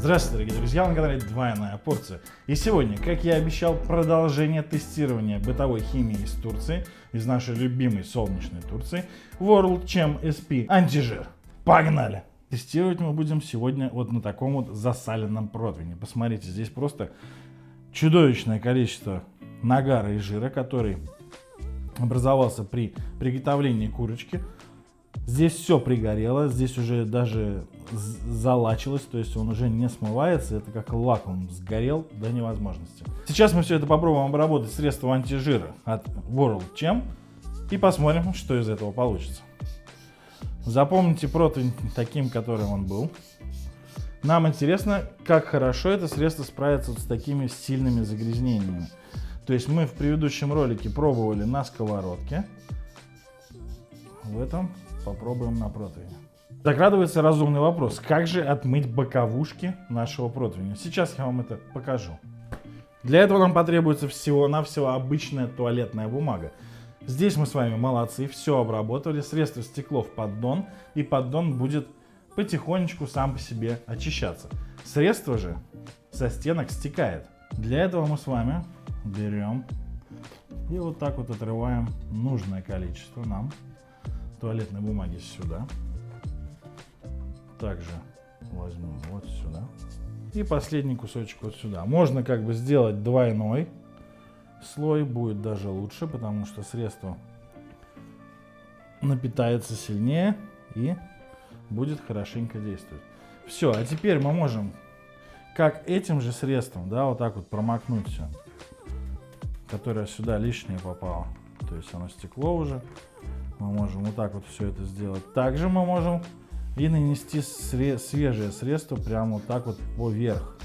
Здравствуйте, дорогие друзья, на канале Двойная Порция. И сегодня, как я и обещал, продолжение тестирования бытовой химии из Турции, из нашей любимой солнечной Турции, World Chem SP антижир. Погнали! Тестировать мы будем сегодня вот на таком вот засаленном противне. Посмотрите, здесь просто чудовищное количество нагара и жира, который образовался при приготовлении курочки. Здесь все пригорело, здесь уже даже залачилось, то есть он уже не смывается, это как лак, он сгорел до невозможности. Сейчас мы все это попробуем обработать средством антижира от World Chem и посмотрим, что из этого получится. Запомните противень таким, которым он был. Нам интересно, как хорошо это средство справится с такими сильными загрязнениями. То есть мы в предыдущем ролике пробовали на сковородке, в этом попробуем на противне. Закрадывается разумный вопрос, как же отмыть боковушки нашего противня? Сейчас я вам это покажу. Для этого нам потребуется всего-навсего обычная туалетная бумага. Здесь мы с вами молодцы, все обработали, средство стекло в поддон, и поддон будет потихонечку сам по себе очищаться. Средство же со стенок стекает. Для этого мы с вами берем и вот так вот отрываем нужное количество нам туалетной бумаги сюда. Также возьмем вот сюда. И последний кусочек вот сюда. Можно как бы сделать двойной слой, будет даже лучше, потому что средство напитается сильнее и будет хорошенько действовать. Все, а теперь мы можем как этим же средством, да, вот так вот промокнуть все, которое сюда лишнее попало. То есть оно стекло уже. Мы можем вот так вот все это сделать. Также мы можем и нанести свежее средство прямо вот так вот поверх.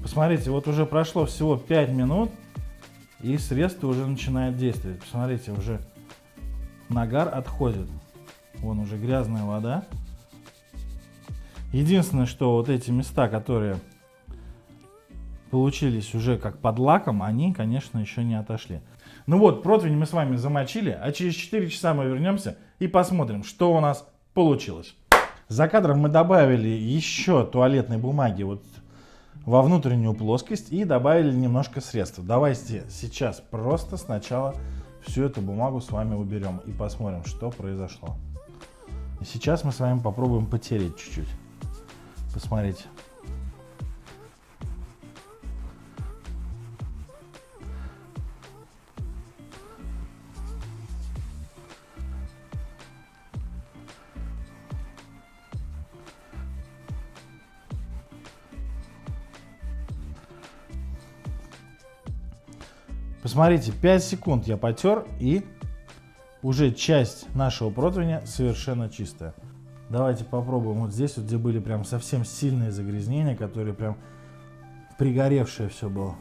Посмотрите, вот уже прошло всего 5 минут, и средство уже начинает действовать. Посмотрите, уже нагар отходит. Вон уже грязная вода. Единственное, что вот эти места, которые получились уже как под лаком, они, конечно, еще не отошли. Ну вот, противень мы с вами замочили, а через 4 часа мы вернемся и посмотрим, что у нас получилось. За кадром мы добавили еще туалетной бумаги вот во внутреннюю плоскость и добавили немножко средства. Давайте сейчас просто сначала всю эту бумагу с вами уберем и посмотрим, что произошло. И сейчас мы с вами попробуем потереть чуть-чуть. Посмотрите. Посмотрите, 5 секунд я потер, и уже часть нашего противня совершенно чистая. Давайте попробуем вот здесь, вот, где были прям совсем сильные загрязнения, которые прям пригоревшее все было.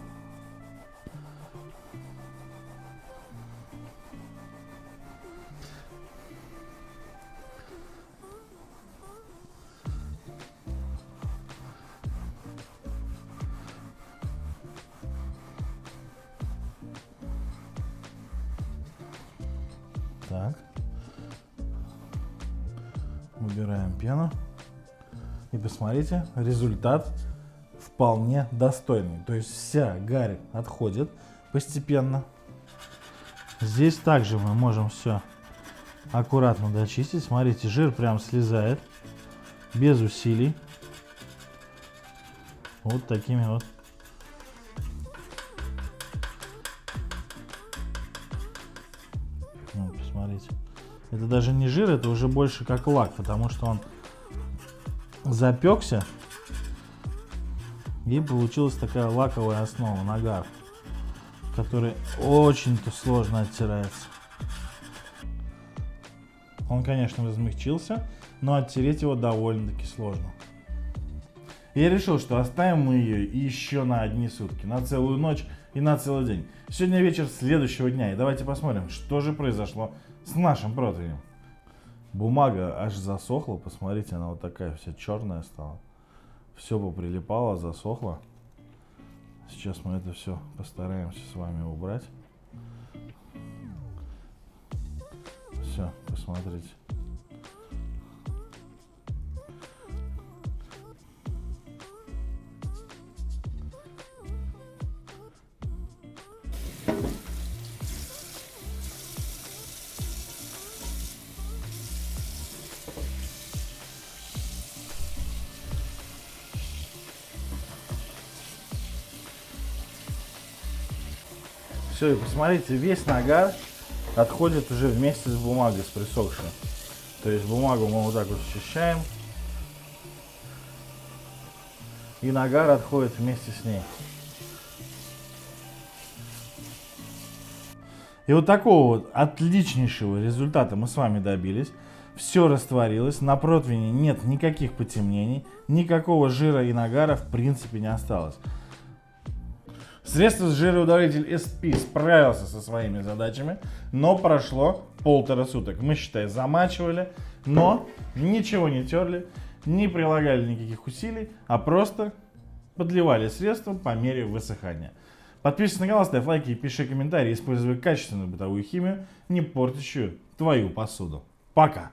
Так, убираем пену и посмотрите, результат вполне достойный. То есть вся гарь отходит постепенно. Здесь также мы можем все аккуратно дочистить. Смотрите, жир прям слезает без усилий. Вот такими вот. Посмотрите. Это даже не жир, это уже больше как лак, потому что он запекся и получилась такая лаковая основа, нагар, который очень-то сложно оттирается. Он, конечно, размягчился, но оттереть его довольно-таки сложно. Я решил, что оставим мы ее еще на одни сутки, на целую ночь и на целый день. Сегодня вечер следующего дня, и давайте посмотрим, что же произошло с нашим противнем. Бумага аж засохла, посмотрите, она вот такая вся черная стала. Все поприлипало, засохло. Сейчас мы это все постараемся с вами убрать. Все, посмотрите. Все, и посмотрите, весь нагар отходит уже вместе с бумагой, с присохшей. То есть бумагу мы вот так вот счищаем. И нагар отходит вместе с ней. И вот такого вот отличнейшего результата мы с вами добились. Все растворилось, на противне нет никаких потемнений, никакого жира и нагара в принципе не осталось. Средство с жироудалитель SP справился со своими задачами, но прошло 1,5 суток. Мы, считай, замачивали, но ничего не терли, не прилагали никаких усилий, а просто подливали средство по мере высыхания. Подписывайся на канал, ставь лайки и пиши комментарии, используя качественную бытовую химию, не портящую твою посуду. Пока!